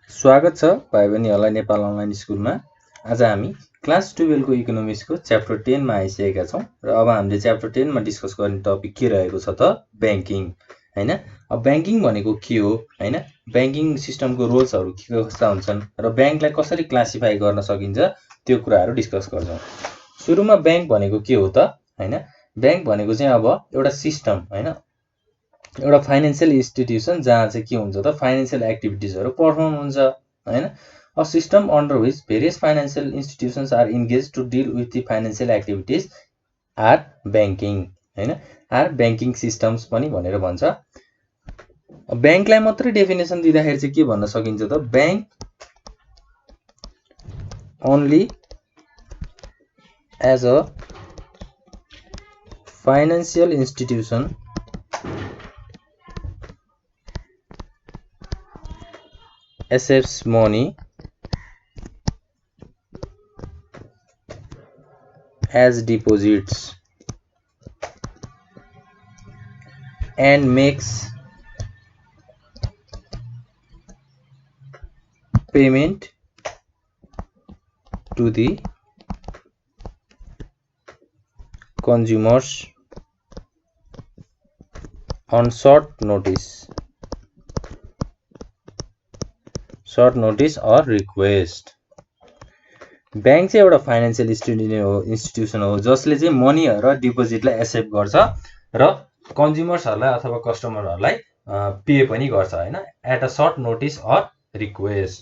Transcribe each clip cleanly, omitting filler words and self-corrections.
स्वागत छ भाइ बहिनीहरूलाई नेपाल अनलाइन स्कुलमा। आज हामी क्लास 12 को इकोनोमिक्सको च्याप्टर 10 मा आइसकेका छौं र अब हामीले च्याप्टर 10 मा डिस्कस गर्ने टपिक के रहेको छ त बैंकिङ हैन। अब बैंकिङ भनेको के हो हैन, बैंकिङ सिस्टमको रोल्सहरू के कस्ता हुन्छन् र बैंकलाई कसरी क्लासिफाई गर्न सकिन्छ त्यो कुराहरू डिस्कस गर्छौं। सुरुमा बैंक भनेको के हो त हैन। बैंक भनेको चाहिँ अब एउटा सिस्टम हैन, एउटा फाइनेन्शियल इन्स्टिट्युसन जहाँ चाहिँ के हुन्छ त फाइनेन्शियल एक्टिभिटिजहरू पर्फर्म हुन्छ हैन। A system under which various financial institutions are engage to deal with the financial activities or banking हैन, आर बैंकिङ सिस्टम्स पनि भनेर भन्छ। बैंकलाई मात्रै डेफिनेसन दिँदाखेरि चाहिँ के भन्न सकिन्छ त, bank only as a financial institution accepts money as deposits and makes payment to the consumers on short notice or request। Bank चाहिँ एउटा फाइनेन्शियल इन्स्टिट्युसन हो जसले चाहिँ मनी र डिपोजिटलाई एक्सेप्ट गर्छ र कन्ज्युमर्सहरूलाई अथवा कस्टमरहरूलाई पे पनि गर्छ हैन, at a short notice or request.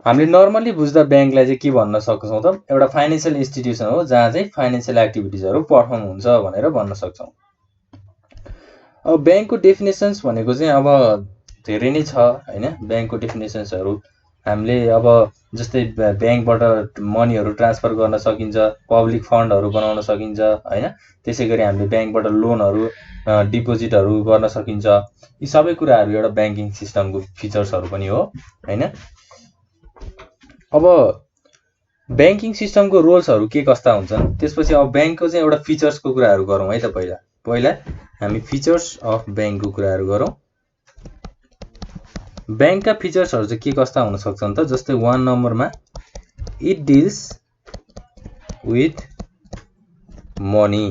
हामीले नर्मली बुझ्दा बैंकलाई चाहिँ के भन्न सक्छौं त, एउटा फाइनेन्शियल इन्स्टिट्युसन हो जहाँ चाहिँ फाइनेन्शियल एक्टिभिटिजहरू पर्फर्म हुन्छ भनेर भन्न सक्छौं। अब बैंकको डेफिनेसन्स भनेको चाहिँ अब धेरै नै छ हैन। बैंकको डेफिनेसन्सहरू हामीले अब जस्तै बैंकबाट मनीहरू ट्रान्सफर गर्न सकिन्छ, पब्लिक फन्डहरू बनाउन सकिन्छ हैन। त्यसैगरी हामीले बैंकबाट लोनहरू डिपोजिटहरू गर्न सकिन्छ। यी सबै कुराहरू एउटा बैंकिङ सिस्टमको फिचर्सहरू पनि हो हैन। अब बैंकिङ सिस्टमको रोल्सहरू के कस्ता हुन्छन् त्यसपछि अब बैंकको चाहिँ एउटा फिचर्सको कुराहरू गरौँ है त। पहिला हामी फिचर्स अफ बैंकको कुराहरू गरौँ। बैंकका फिचर्सहरू चाहिँ के कस्ता हुन सक्छन् त, जस्तै 1 नम्बरमा इट डिल्स विथ मनी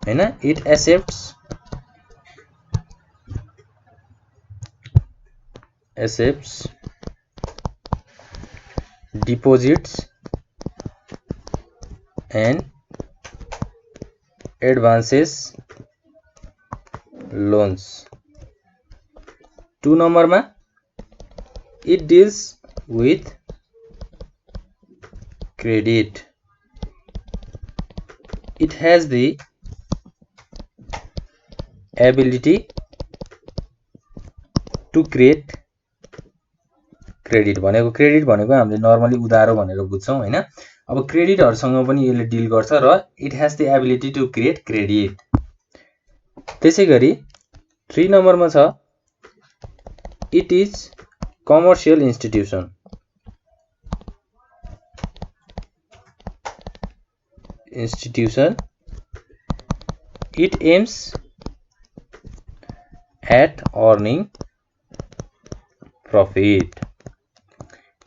हैन, it accepts deposits and advances loans. 2 नम्बरमा it deals with credit, it has the ability to create credit. Credit भनेको हामीले नर्मली उधारो भनेर बुझ्छौं हैन। अब क्रेडिटहरुसँग पनि यसले डिल गर्छ र it has the ability to create credit. त्यसैगरी 3 नम्बरमा छ it is commercial institution, it aims at earning profit.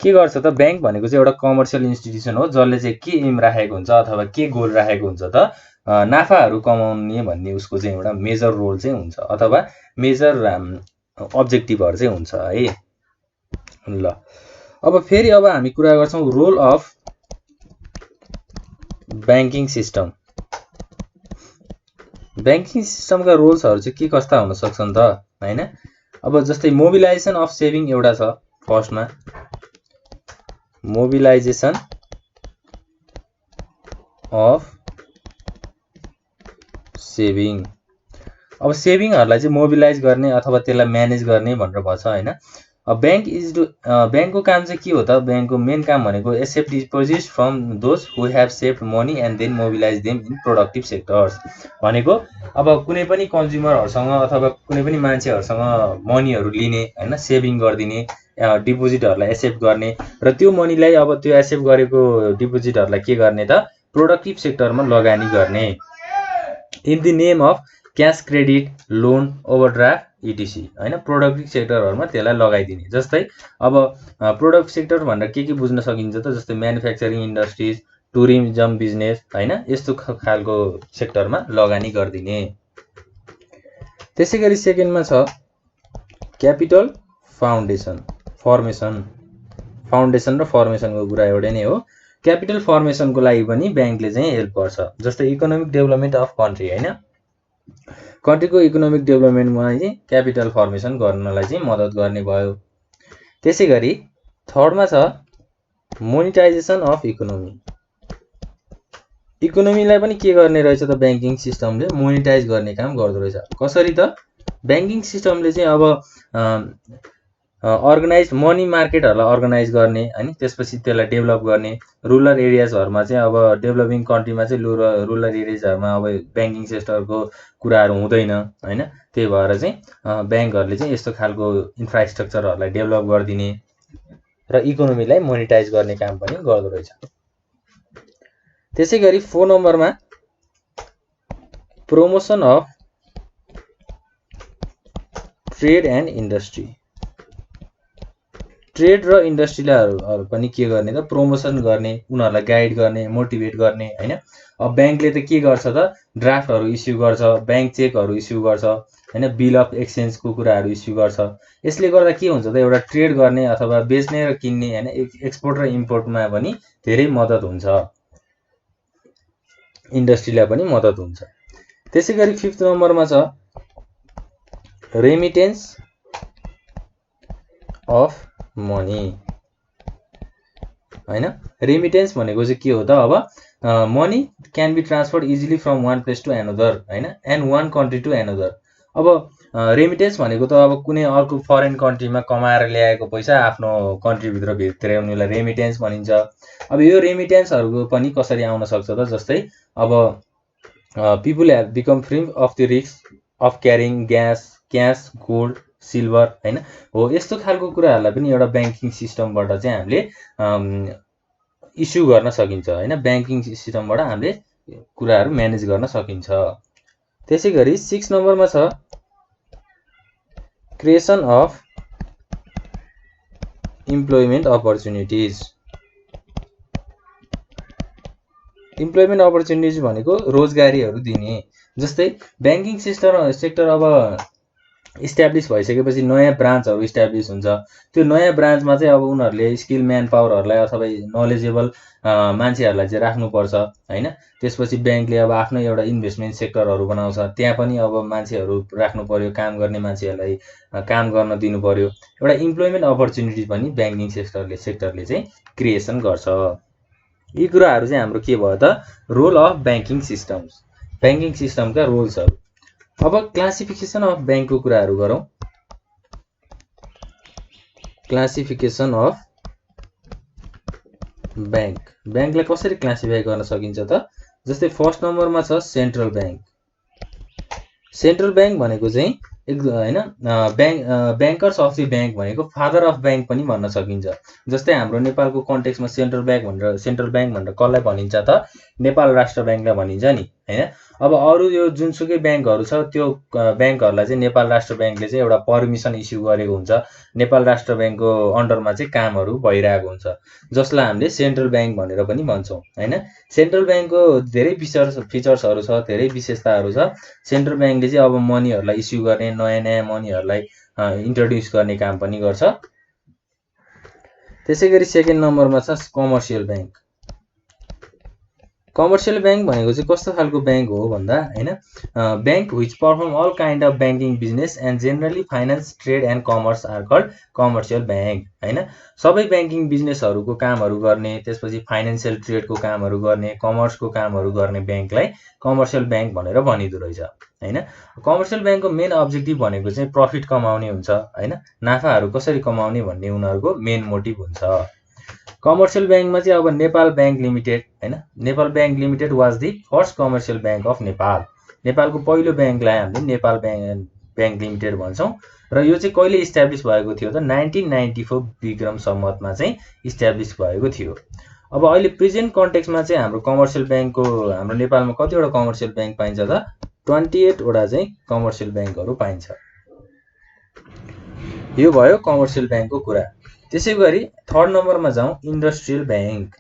के गर्छ त, बैंक भनेको चाहिँ एउटा कमर्शियल इन्स्टिट्युसन हो जसले चाहिँ के एम राखेको हुन्छ अथवा के गोल राखेको हुन्छ त, नाफाहरू कमाउने भन्ने उसको चाहिँ एउटा मेजर रोल चाहिँ हुन्छ अथवा मेजर अब्जेक्टिभहरु चाहिँ हुन्छ है। ल अब फेरि अब हामी कुरा गर्छौं role of banking system. Banking सिस्टमका रोल्सहरु चाहिँ के कस्ता हुन सक्छन् त हैन। अब जस्तै मोबिलाइजेसन अफ सेभिङ एउटा छ, फर्स्टमा मोबिलाइजेसन अफ सेभिङ। अब सेभिङहरुलाई चाहिँ मोबिलाइज गर्ने अथवा त्यसलाई म्यानेज गर्ने भनेर भन्छ हैन। बैंकको काम चाहिँ के हो त, बैंकको मेन काम भनेको accept deposits from those who have saved money and then mobilize them in productive sectors. भनेको अब कुनै पनि कन्ज्युमरहरुसँग अथवा कुनै पनि मान्छेहरुसँग मनीहरु लिने हैन, सेभिङ गर्दिने, डिपोजिटहरुलाई एक्सेप्ट गर्ने र त्यो मनीलाई अब त्यो एक्सेप्ट गरेको डिपोजिटहरुलाई के गर्ने त, प्रोडक्टिभ सेक्टरमा लगानी गर्ने in the name of cash credit, loan, overdraft etc हैन। प्रोडक्टिभ सेक्टरहरुमा त्यसलाई लगाइदिने। जस्तै अब प्रोडक्ट सेक्टर भनेर के बुझ्न सकिन्छ त, जस्तै म्यानुफ्याक्चरिङ इन्डस्ट्रिज, टुरिज्म बिजनेस हैन, यस्तो खालको सेक्टरमा लगानी गरिदिने। त्यसैगरी सेकेन्डमा छ क्यापिटल फाउन्डेसन फर्मेसन। फाउन्डेसन र फर्मेसनको कुरा एउटै नै हो। क्यापिटल फर्मेसनको लागि पनि ब्याङ्कले चाहिँ हेल्प गर्छ। जस्तै इकोनोमिक डेभलपमेन्ट अफ कन्ट्री हैन, कन्ट्रीको इकोनोमिक डेभलपमेन्टमा चाहिँ क्यापिटल फर्मेसन गर्नलाई चाहिँ मद्दत गर्ने भयो। त्यसैगरी थर्डमा छ मोनिटाइजेसन अफ इकोनोमी। इकोनोमीलाई पनि के गर्ने रहेछ त ब्याङ्किङ सिस्टमले मोनिटाइज गर्ने काम गर्दो रहेछ। कसरी त, ब्याङ्किङ सिस्टमले चाहिँ अब अर्गनाइज मनी मार्केटहरूलाई अर्गनाइज गर्ने हैन, त्यसपछि त्यसलाई डेभलप गर्ने। रुरल एरियाजहरुमा चाहिँ अब डेभलपिङ कन्ट्रीमा चाहिँ रुरल एरियाजहरुमा अब ब्याङ्किङ सेक्टरको कुराहरू हुँदैन हैन, त्यही भएर चाहिँ ब्याङ्कहरूले चाहिँ यस्तो खालको इन्फ्रास्ट्रक्चरहरूलाई डेभलप गरिदिने र इकोनोमीलाई मोनिटाइज गर्ने काम पनि गर्दो रहेछ। त्यसैगरी 4 नम्बरमा promotion of trade and industry. Trade र इन्डस्ट्रीलाई पनि के गर्ने त, प्रमोसन गर्ने, उनीहरूलाई गाइड गर्ने, मोटिभेट गर्ने हैन। अब ब्याङ्कले त के गर्छ त, ड्राफ्टहरू इस्यु गर्छ, ब्याङ्क चेकहरू इस्यु गर्छ हैन, बिल अफ एक्सचेन्जको कुराहरू इस्यु गर्छ। यसले गर्दा के हुन्छ त, एउटा ट्रेड गर्ने अथवा बेच्ने र किन्ने हैन, एक्सपोर्ट र इम्पोर्टमा पनि धेरै मद्दत हुन्छ, इन्डस्ट्रीलाई पनि मद्दत हुन्छ। त्यसैगरी 5 नम्बरमा छ रेमिटेन्स अफ मनी हैन। रेमिटेन्स भनेको चाहिँ के हो त, अब money can be transferred easily from one place to another हैन, and one country to another. अब रेमिटेन्स भनेको त अब कुनै अर्को फरेन कन्ट्रीमा कमाएर ल्याएको पैसा आफ्नो कन्ट्रीभित्र भित्राउनेलाई रेमिटेन्स भनिन्छ। अब यो रेमिटेन्सहरूको पनि कसरी आउन सक्छ त, जस्तै अब people have become free of the risk of carrying gas, cash, gold, silver हैन हो। यस्तो खालको कुराहरूलाई पनि एउटा ब्याङ्किङ सिस्टमबाट चाहिँ हामीले इस्यु गर्न सकिन्छ हैन, ब्याङ्किङ सिस्टमबाट हामीले कुराहरू म्यानेज गर्न सकिन्छ। त्यसैगरी 6 नम्बरमा छ creation of employment opportunities. Employment opportunities भनेको रोजगारीहरू दिने। जस्तै ब्याङ्किङ सेक्टर अब इस्ट्याब्लिस भइसकेपछि नयाँ ब्रान्चहरू इस्ट्याब्लिस हुन्छ। त्यो नयाँ ब्रान्चमा चाहिँ अब उनीहरूले स्किल म्यान पावरहरूलाई अथवा नलेजेबल मान्छेहरूलाई चाहिँ राख्नुपर्छ हैन। त्यसपछि ब्याङ्कले अब आफ्नो एउटा इन्भेस्टमेन्ट सेक्टरहरू बनाउँछ, त्यहाँ पनि अब मान्छेहरू राख्नु पर्यो, काम गर्ने मान्छेहरूलाई काम गर्न दिनु पर्यो। एउटा इम्प्लोइमेन्ट अपर्च्युनिटी पनि ब्याङ्किङ सेक्टरले चाहिँ क्रिएसन गर्छ। यी कुराहरू चाहिँ हाम्रो के भयो त, role of banking systems, banking सिस्टमका रोल्सहरू। अब क्लासिफिकेसन अफ ब्याङ्कको कुराहरू गरौँ। क्लासिफिकेसन अफ ब्याङ्क, ब्याङ्कलाई कसरी क्लासिफाई गर्न सकिन्छ त, जस्तै फर्स्ट नम्बरमा छ सेन्ट्रल ब्याङ्क। सेन्ट्रल ब्याङ्क भनेको चाहिँ हैन ब्याङ्कर्स अफ द ब्याङ्क भनेको फादर अफ ब्याङ्क पनि भन्न सकिन्छ। जस्तै हाम्रो नेपालको कन्टेक्स्टमा सेन्ट्रल ब्याङ्क भनेर कसलाई भनिन्छ त, नेपाल राष्ट्र ब्याङ्कलाई भनिन्छ नि हैन। अब अरू यो जुनसुकै ब्याङ्कहरू छ त्यो ब्याङ्कहरूलाई चाहिँ नेपाल राष्ट्र ब्याङ्कले चाहिँ एउटा पर्मिसन इस्यु गरेको हुन्छ, नेपाल राष्ट्र ब्याङ्कको अन्डरमा चाहिँ कामहरू भइरहेको हुन्छ, जसलाई हामीले सेन्ट्रल ब्याङ्क भनेर पनि भन्छौँ हैन। सेन्ट्रल ब्याङ्कको धेरै फिचर्सहरू छ, धेरै विशेषताहरू छ। सेन्ट्रल ब्याङ्कले चाहिँ अब मनीहरूलाई इस्यु गर्ने, नयाँ मनीहरूलाई इन्ट्रोड्युस गर्ने काम पनि गर्छ। त्यसैगरी सेकेन्ड नम्बरमा छ कमर्सियल ब्याङ्क। कमर्सियल ब्याङ्क भनेको चाहिँ कस्तो खालको ब्याङ्क हो भन्दा हैन, bank which perform all kind of banking business and generally finance, trade and commerce are called commercial bank हैन। सबै ब्याङ्किङ बिजनेसहरूको कामहरू गर्ने, त्यसपछि फाइनेन्सियल ट्रेडको कामहरू गर्ने, कमर्सको कामहरू गर्ने ब्याङ्कलाई कमर्सियल ब्याङ्क भनेर भनिदो रहेछ हैन। कमर्सियल ब्याङ्कको मेन अब्जेक्टिभ भनेको चाहिँ प्रफिट कमाउने हुन्छ हैन, नाफाहरू कसरी कमाउने भन्ने उनीहरूको मेन मोटिभ हुन्छ। कमर्सियल ब्याङ्कमा चाहिँ अब नेपाल ब्याङ्क लिमिटेड हैन, Nepal bank limited was the first commercial bank of Nepal. नेपालको पहिलो ब्याङ्कलाई हामीले नेपाल ब्याङ्क लिमिटेड भन्छौँ र यो चाहिँ कहिले इस्ट्याब्लिस भएको थियो त, 1994 विक्रम सम्वतमा चाहिँ इस्ट्याब्लिस भएको थियो। अब अहिले प्रेजेन्ट कन्टेक्स्टमा चाहिँ हाम्रो कमर्सियल ब्याङ्कको हाम्रो नेपालमा कतिवटा कमर्सियल ब्याङ्क पाइन्छ त, 28 वटा चाहिँ कमर्सियल ब्याङ्कहरू पाइन्छ। यो भयो कमर्सियल ब्याङ्कको कुरा। त्यसै गरी थर्ड नम्बरमा जाउँ, इन्डस्ट्रियल ब्याङ्क।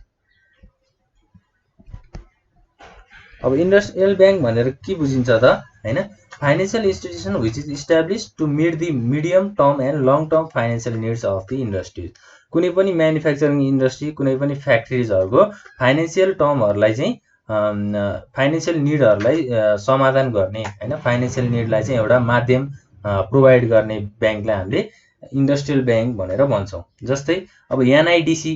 अब इन्डस्ट्रियल ब्याङ्क भनेर के बुझिन्छ त हैन? Financial institution which is established to meet the medium term and long term financial needs of the industry. कुनै पनि म्यानुफ्याक्चरिङ इन्डस्ट्री, कुनै पनि फ्याक्ट्रिजहरुको फाइनेन्शियल टर्महरुलाई चाहिँ फाइनेन्शियल निडहरुलाई समाधान गर्ने हैन, फाइनेन्शियल निडलाई चाहिँ एउटा माध्यम प्रोभाइड गर्ने ब्याङ्कलाई हामीले इन्डस्ट्रियल ब्याङ्क भनेर भन्छौँ। जस्तै अब एनआइडिसी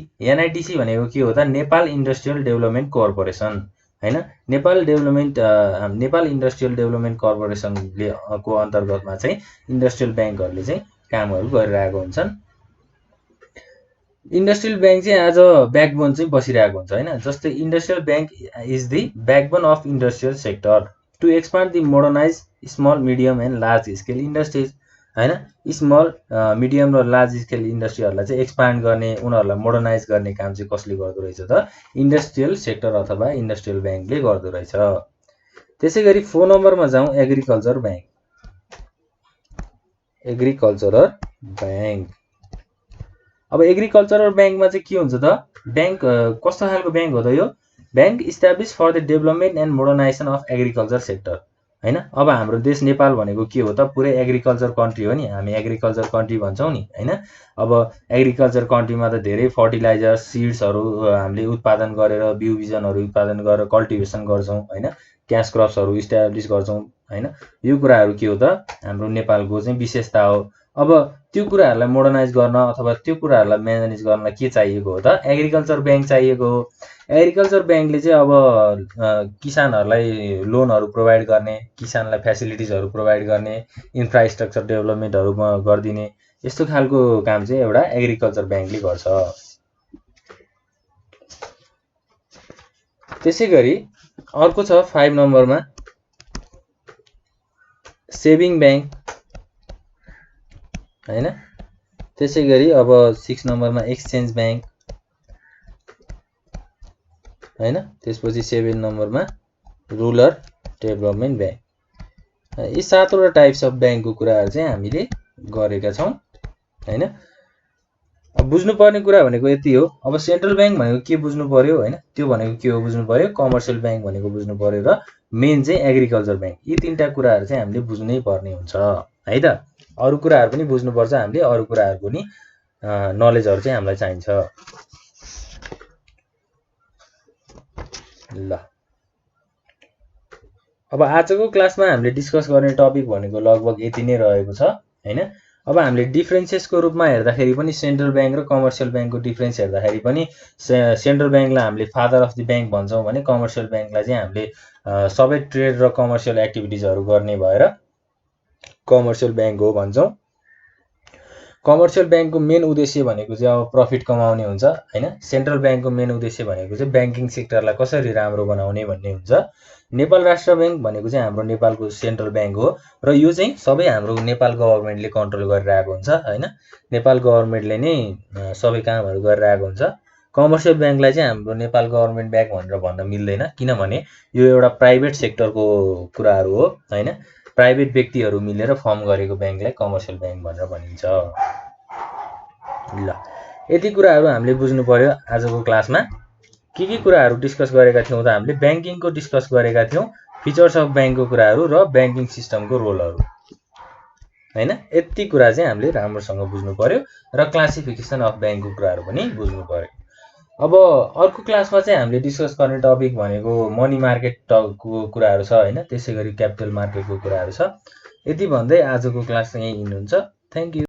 भनेको के हो त? नेपाल इन्डस्ट्रियल डेभलपमेन्ट कर्पोरेसन हैन। नेपाल इन्डस्ट्रियल डेभलपमेन्ट कर्पोरेसनले को अन्तर्गतमा चाहिँ इन्डस्ट्रियल ब्याङ्कहरूले चाहिँ कामहरू गरिरहेको हुन्छन्। इन्डस्ट्रियल ब्याङ्क चाहिँ आज ब्याकबोन चाहिँ बसिरहेको हुन्छ हैन। जस्तै industrial bank is the backbone of industrial sector to expand the modernize small medium and large scale industries हैन। स्मल मिडियम र लार्ज स्केल इन्डस्ट्रीहरूलाई चाहिँ एक्सपान्ड गर्ने, उनीहरूलाई मोडर्नाइज गर्ने काम चाहिँ कसले गर्दो रहेछ त? इन्डस्ट्रियल सेक्टर अथवा इन्डस्ट्रियल ब्याङ्कले गर्दो रहेछ। त्यसै गरी 4 नम्बरमा जाउँ, एग्रिकल्चर ब्याङ्क। Agricultural bank. अब एग्रिकल्चरल ब्याङ्कमा चाहिँ के हुन्छ त? ब्याङ्क कस्तो खालको ब्याङ्क हो त यो? Bank establish for the development and modernization of agriculture sector हैन। अब हाम्रो देश नेपाल भनेको के हो त? पुरै एग्रिकल्चर कन्ट्री हो नि, हामी एग्रिकल्चर कन्ट्री भन्छौँ नि हैन। अब एग्रिकल्चर कन्ट्रीमा त धेरै फर्टिलाइजर, सिड्सहरू हामीले उत्पादन गरेर, बिउ बिजनहरू उत्पादन गरेर कल्टिभेसन गर्छौँ हैन, क्यास क्रप्सहरू इस्टाब्लिस गर्छौँ हैन। यो कुराहरू के हो त? हाम्रो नेपालको चाहिँ विशेषता हो। अब त्यो कुराहरूलाई मोडर्नाइज गर्न अथवा त्यो कुराहरूलाई म्यानेज गर्न के चाहिएको हो त? एग्रिकल्चर ब्याङ्क चाहिएको हो। एग्रिकल्चर ब्याङ्कले चाहिँ अब किसानहरूलाई लोनहरू प्रोभाइड गर्ने, किसानलाई फ्यासिलिटिजहरू प्रोभाइड गर्ने, इन्फ्रास्ट्रक्चर डेभलपमेन्टहरू गरिदिने, यस्तो खालको काम चाहिँ एउटा एग्रिकल्चर ब्याङ्कले गर्छ। त्यसै गरी अर्को छ 5 नम्बरमा सेभिङ ब्याङ्क हैन। त्यसै गरी अब 6 नम्बरमा एक्सचेन्ज ब्याङ्क हैन। त्यसपछि 7 नम्बरमा रुरल डेभलपमेन्ट ब्याङ्क। यी 7वटा टाइप्स अफ ब्याङ्कको कुराहरू चाहिँ हामीले गरेका छौँ हैन। अब बुझ्नुपर्ने कुरा भनेको यति हो। अब सेन्ट्रल ब्याङ्क भनेको के बुझ्नु पर्यो हैन? त्यो भनेको के हो बुझ्नु पर्यो? कमर्सियल ब्याङ्क भनेको बुझ्नु पर्यो र मेन चाहिँ एग्रिकल्चर ब्याङ्क। यी 3टा कुराहरू चाहिँ हामीले बुझ्नै पर्ने हुन्छ है त। अरु कुराहरू पनि बुझ्नुपर्छ हामीले, अरु कुराहरूको नि नलेजहरू चाहिँ हामीलाई चाहिन्छ। ल अब आजको क्लासमा हामीले डिस्कस गर्ने टपिक भनेको लगभग यति नै रहेको छ हैन। अब हामीले डिफरेन्सेसको रूपमा हेर्दाखेरि पनि सेन्ट्रल ब्याङ्क र कमर्सियल ब्याङ्कको डिफरेन्स हेर्दाखेरि पनि सेन्ट्रल ब्याङ्कलाई हामीले फादर अफ द ब्याङ्क भन्छौँ भने कमर्सियल ब्याङ्कलाई चाहिँ हामीले सबै ट्रेड र कमर्सियल एक्टिभिटिजहरू गर्ने भएर कमर्सियल ब्याङ्क हो भन्छौँ। कमर्सियल ब्याङ्कको मेन उद्देश्य भनेको चाहिँ अब प्रफिट कमाउने हुन्छ हैन। सेन्ट्रल ब्याङ्कको मेन उद्देश्य भनेको चाहिँ ब्याङ्किङ सेक्टरलाई कसरी राम्रो बनाउने भन्ने हुन्छ। नेपाल राष्ट्र ब्याङ्क भनेको चाहिँ हाम्रो नेपालको सेन्ट्रल ब्याङ्क हो र यो चाहिँ सबै हाम्रो नेपाल गभर्नमेन्टले कन्ट्रोल गरिरहेको हुन्छ हैन। नेपाल गभर्नमेन्टले नै सबै कामहरू गरिरहेको हुन्छ। कमर्सियल ब्याङ्कलाई चाहिँ हाम्रो नेपाल गभर्नमेन्ट ब्याङ्क भनेर भन्न मिल्दैन, किनभने यो एउटा प्राइभेट सेक्टरको कुराहरू हो हैन। प्राइभेट व्यक्तिहरू मिलेर फर्म गरेको ब्याङ्कलाई कमर्सियल ब्याङ्क भनेर भनिन्छ। ल यति कुराहरू हामीले बुझ्नु पर्यो आजको क्लासमा। के कुराहरू डिस्कस गरेका थियौँ त? हामीले ब्याङ्किङको डिस्कस गरेका थियौँ, फिचर्स अफ ब्याङ्कको कुराहरू र ब्याङ्किङ सिस्टमको रोलहरू हैन। यति कुरा चाहिँ हामीले राम्रोसँग बुझ्नु पर्यो र क्लासिफिकेसन अफ ब्याङ्कको कुराहरू पनि बुझ्नु पर्यो। अब अर्को क्लासमा चाहिँ हामीले डिस्कस गर्ने टपिक भनेको मनी मार्केटको कुराहरू छ हैन। त्यसै गरी क्यापिटल मार्केटको कुराहरू छ। यति भन्दै आजको क्लास यही इन्ड हुन्छ। Thank you.